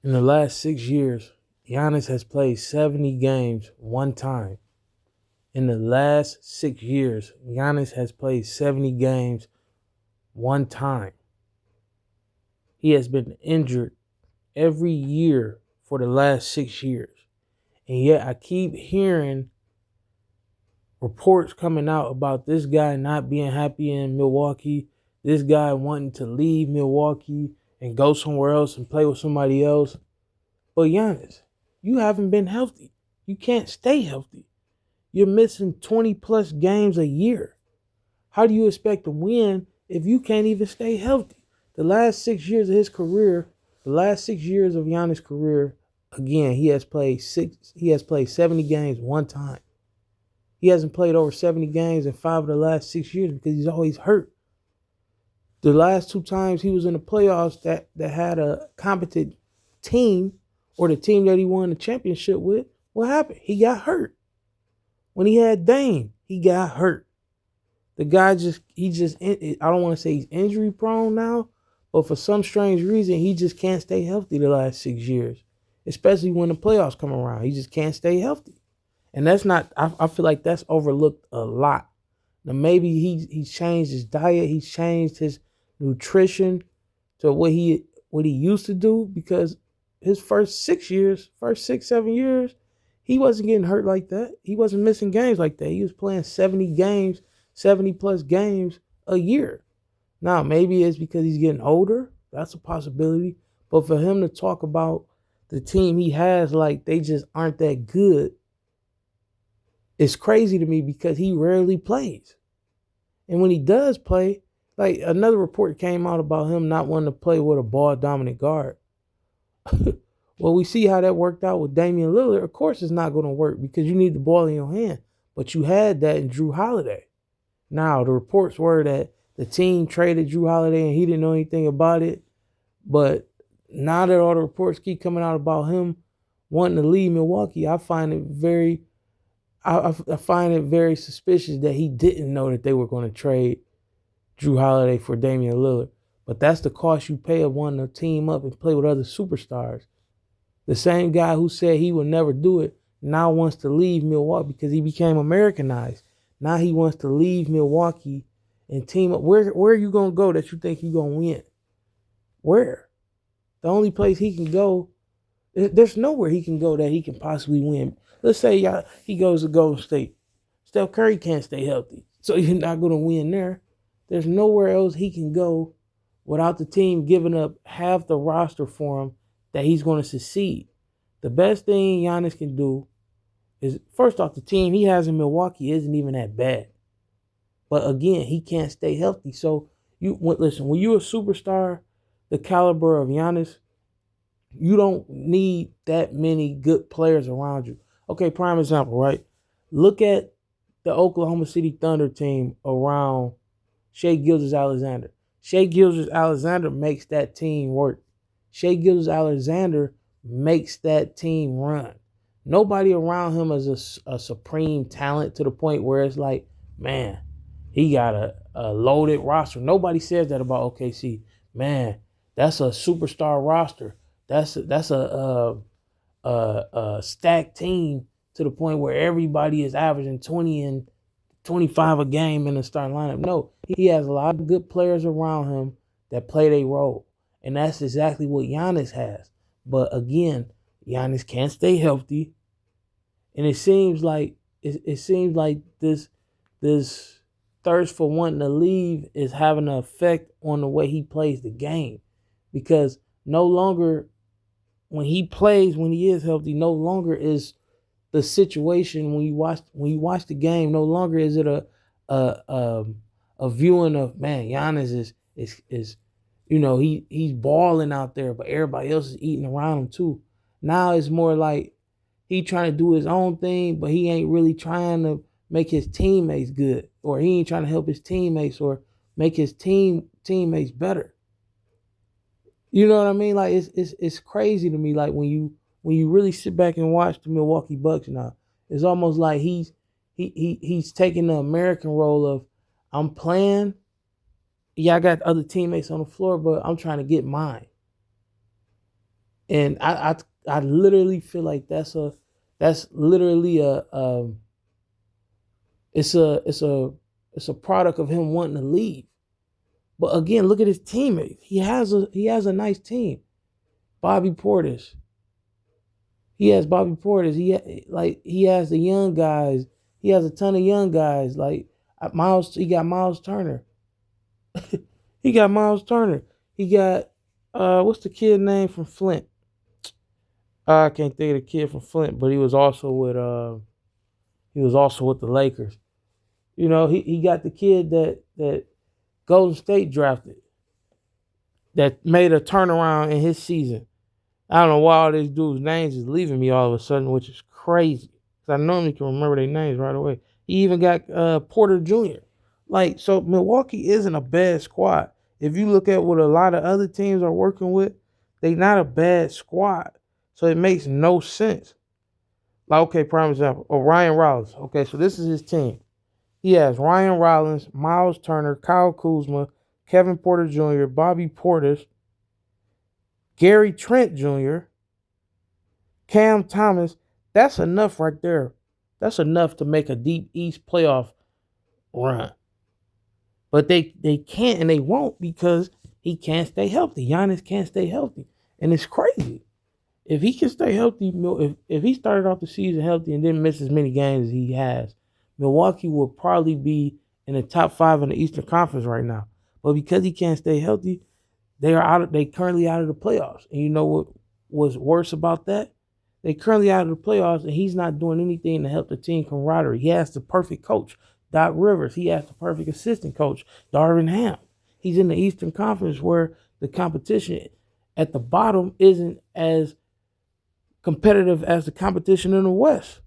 In the last 6 years, Giannis has played 70 games one time. In the last 6 years, Giannis has played 70 games one time. He has been injured every year for the last 6 years. And yet I keep hearing reports coming out about this guy not being happy in Milwaukee, this guy wanting to leave Milwaukee and go somewhere else and play with somebody else. But Giannis, you haven't been healthy. You can't stay healthy. You're missing 20 plus games a year. How do you expect to win if you can't even stay healthy? The last 6 years of his career, the last 6 years of Giannis' career, again, he has played 70 games one time. He hasn't played over 70 games in 5 of the last 6 years because he's always hurt. The last 2 times he was in the playoffs that had a competent team, or the team that he won the championship with, what happened? He got hurt. When he had Dame, he got hurt. The guy I don't want to say he's injury prone now, but for some strange reason, he just can't stay healthy the last 6 years, especially when the playoffs come around. He just can't stay healthy. And that's not, I feel like that's overlooked a lot. Now, maybe he's changed his diet, he's changed his nutrition to what he used to do, because his first 6, 7 years, he wasn't getting hurt like that. He wasn't missing games like that. He was playing 70 games, 70 plus games a year. Now, maybe it's because he's getting older. That's a possibility. But for him to talk about the team he has like they just aren't that good, it's crazy to me because he rarely plays. And when he does play, like another report came out about him not wanting to play with a ball dominant guard. Well, we see how that worked out with Damian Lillard. Of course it's not going to work because you need the ball in your hand. But you had that in Jrue Holiday. Now, the reports were that the team traded Jrue Holiday and he didn't know anything about it. But now that all the reports keep coming out about him wanting to leave Milwaukee, I find it very suspicious that he didn't know that they were going to trade Jrue Holiday for Damian Lillard. But that's the cost you pay of wanting to team up and play with other superstars. The same guy who said he would never do it now wants to leave Milwaukee because he became Americanized. Now he wants to leave Milwaukee and team up. Where are you going to go that you think you're going to win? Where? The only place he can go, there's nowhere he can go that he can possibly win. Let's say he goes to Golden State. Steph Curry can't stay healthy, so you're not going to win there. There's nowhere else he can go without the team giving up half the roster for him that he's going to succeed. The best thing Giannis can do is, first off, the team he has in Milwaukee isn't even that bad. But again, he can't stay healthy. So listen, when you're a superstar, the caliber of Giannis, you don't need that many good players around you. Okay, prime example, right? Look at the Oklahoma City Thunder team around Shai Gilgeous-Alexander. Shai Gilgeous-Alexander makes that team work. Shai Gilgeous-Alexander makes that team run. Nobody around him is a supreme talent to the point where it's like, man, he got a loaded roster. Nobody says that about OKC. Man, that's a superstar roster. That's a stacked team to the point where everybody is averaging 20 and 25 a game in the starting lineup. No, he has a lot of good players around him that play their role. And that's exactly what Giannis has. But again, Giannis can't stay healthy. And it seems like this thirst for wanting to leave is having an effect on the way he plays the game. Because no longer when he is healthy, no longer is the situation when you watch the game, no longer is it a viewing of, man, Giannis is he's balling out there, but everybody else is eating around him too. Now it's more like he trying to do his own thing, but he ain't really trying to make his teammates good, or he ain't trying to help his teammates or make his teammates better. You know what I mean? Like it's crazy to me. Like when you really sit back and watch the Milwaukee Bucks now, it's almost like he's taking the American role of, I'm playing. Yeah, I got other teammates on the floor, but I'm trying to get mine. And I literally feel like that's literally it's a it's a it's a product of him wanting to leave. But again, look at his teammates. He has a nice team. Bobby Portis. He has Bobby Portis. He has the young guys. He has a ton of young guys. Like Miles, he got Miles Turner. He got Miles Turner. He got what's the kid name from Flint? I can't think of the kid from Flint, but he was also with the Lakers. He got the kid that Golden State drafted that made a turnaround in his season. I don't know why all these dudes' names is leaving me all of a sudden, which is crazy. Cause I normally can remember their names right away. He even got Porter Jr. So Milwaukee isn't a bad squad. If you look at what a lot of other teams are working with, they not a bad squad. So it makes no sense. Like, okay, prime example. Ryan Rollins. Okay, so this is his team. He has Ryan Rollins, Miles Turner, Kyle Kuzma, Kevin Porter Jr., Bobby Portis, Gary Trent Jr., Cam Thomas. That's enough right there. That's enough to make a deep East playoff run. But they can't and they won't because he can't stay healthy. Giannis can't stay healthy. And it's crazy. If he can stay healthy, if he started off the season healthy and didn't miss as many games as he has, Milwaukee will probably be in the top 5 in the Eastern Conference right now. But because he can't stay healthy, they currently out of the playoffs. And you know what was worse about that? They currently out of the playoffs and he's not doing anything to help the team camaraderie. He has the perfect coach, Doc Rivers. He has the perfect assistant coach, Darvin Ham. He's in the Eastern Conference where the competition at the bottom isn't as competitive as the competition in the West.